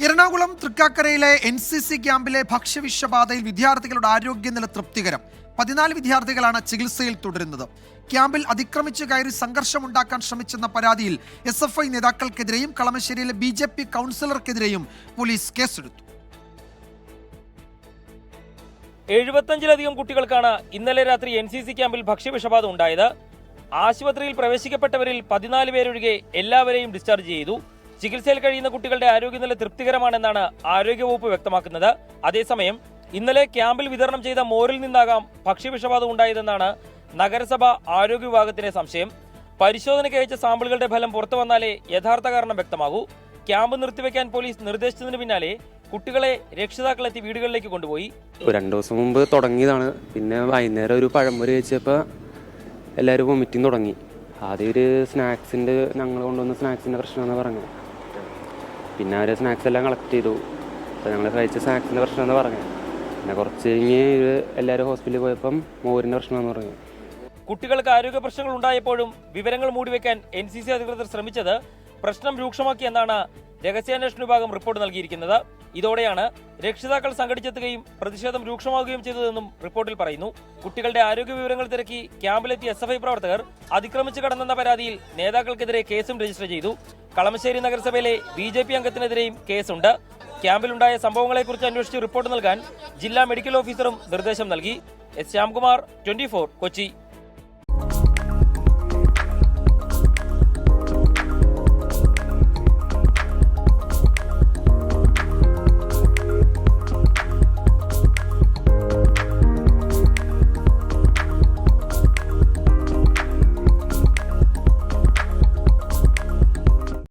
Ernakulam തൃക്കാക്കരയിലെ NCC ക്യാമ്പിലെ ഭക്ഷ്യവിഷബാധയിൽ വിദ്യാർത്ഥികളുടെ ആരോഗ്യനില തൃപ്തികരം. 14 വിദ്യാർത്ഥികളാണ് ചികിത്സയിൽ തുടരുന്നത്. ക്യാമ്പിൽ അതിക്രമിച്ചു കയറി സംഘർഷമുണ്ടാക്കാൻ ശ്രമിച്ചെന്ന പരാതിയിൽ SFI നേതാക്കൾക്കെതിരെയും കളമശ്ശേരിയിലെ BJP കൗൺസിലർക്കെതിരെയും പോലീസ് കേസെടുത്തു. 75-ലധികം കുട്ടികൾക്കാണ് ഇന്നലെ രാത്രി NCC ക്യാമ്പിൽ ഭക്ഷ്യവിഷബാധ ഉണ്ടായത്. ആശുപത്രിയിൽ പ്രവേശിക്കപ്പെട്ടവരിൽ 14 പേരൊഴികെ എല്ലാവരെയും ഡിസ്ചാർജ് ചെയ്തു. ചികിത്സയിൽ കഴിയുന്ന കുട്ടികളുടെ ആരോഗ്യനില തൃപ്തികരമാണെന്നാണ് ആരോഗ്യവകുപ്പ് വ്യക്തമാക്കുന്നത്. അതേസമയം ഇന്നലെ ക്യാമ്പിൽ വിതരണം ചെയ്ത മോരിൽ നിന്നാകാം ഭക്ഷ്യവിഷബാധ ഉണ്ടായതെന്നാണ് നഗരസഭ ആരോഗ്യ വിഭാഗത്തിന്റെ സംശയം. പരിശോധനയ്ക്ക് അയച്ച സാമ്പിളുകളുടെ ഫലം പുറത്തു വന്നാലേ യഥാർത്ഥ കാരണം വ്യക്തമാകൂ. ക്യാമ്പ് നിർത്തിവെക്കാൻ പോലീസ് നിർദ്ദേശിച്ചതിന് പിന്നാലെ കുട്ടികളെ രക്ഷിതാക്കളെത്തി വീടുകളിലേക്ക് കൊണ്ടുപോയി. 2 ദിവസം മുമ്പ് തുടങ്ങിയതാണ്. പിന്നെ വൈകുന്നേരം ഒരു പഴംപൊരി കഴിച്ചപ്പോൾ എല്ലാവരും വൊമിറ്റിങ് തുടങ്ങി. ആദ്യം ഒരു ഞങ്ങൾ കൊണ്ടുവന്ന സ്നാക്സിൻ്റെ പ്രശ്നമെന്ന് പറഞ്ഞു. പിന്നെ അവർ സ്നാക്സ് എല്ലാം കളക്ട് ചെയ്തു. അപ്പോൾ ഞങ്ങൾ കഴിച്ച സ്നാക്സിൻ്റെ പ്രശ്നമെന്ന് പറഞ്ഞു. പിന്നെ കുറച്ച് കഴിഞ്ഞ് എല്ലാവരും ഹോസ്പിറ്റലിൽ പോയപ്പം മോരിൻ്റെ പ്രശ്നമെന്ന് പറഞ്ഞു. കുട്ടികൾക്ക് ആരോഗ്യ പ്രശ്നങ്ങൾ ഉണ്ടായപ്പോഴും വിവരങ്ങൾ മൂടിവെക്കാൻ NCC അധികൃതർ ശ്രമിച്ചത് പ്രശ്നം രൂക്ഷമാക്കിയെന്നാണ് രഹസ്യാന്വേഷണ വിഭാഗം റിപ്പോർട്ട് നൽകിയിരിക്കുന്നത്. ഇതോടെയാണ് രക്ഷിതാക്കൾ സംഘടിച്ചെത്തുകയും പ്രതിഷേധം രൂക്ഷമാവുകയും ചെയ്തതെന്നും റിപ്പോർട്ടിൽ പറയുന്നു. കുട്ടികളുടെ ആരോഗ്യ വിവരങ്ങൾ തിരക്കി ക്യാമ്പിലെത്തിയ SFI പ്രവർത്തകർ അതിക്രമിച്ചു കടന്നെന്ന പരാതിയിൽ നേതാക്കൾക്കെതിരെ കേസും രജിസ്റ്റർ ചെയ്തു. കളമശ്ശേരി നഗരസഭയിലെ BJP അംഗത്തിനെതിരെയും കേസുണ്ട്. ക്യാമ്പിലുണ്ടായ സംഭവങ്ങളെക്കുറിച്ച് അന്വേഷിച്ച് റിപ്പോർട്ട് നൽകാൻ ജില്ലാ മെഡിക്കൽ ഓഫീസറും നിർദ്ദേശം നൽകി. S. ശ്യാംകുമാർ, 24, കൊച്ചി.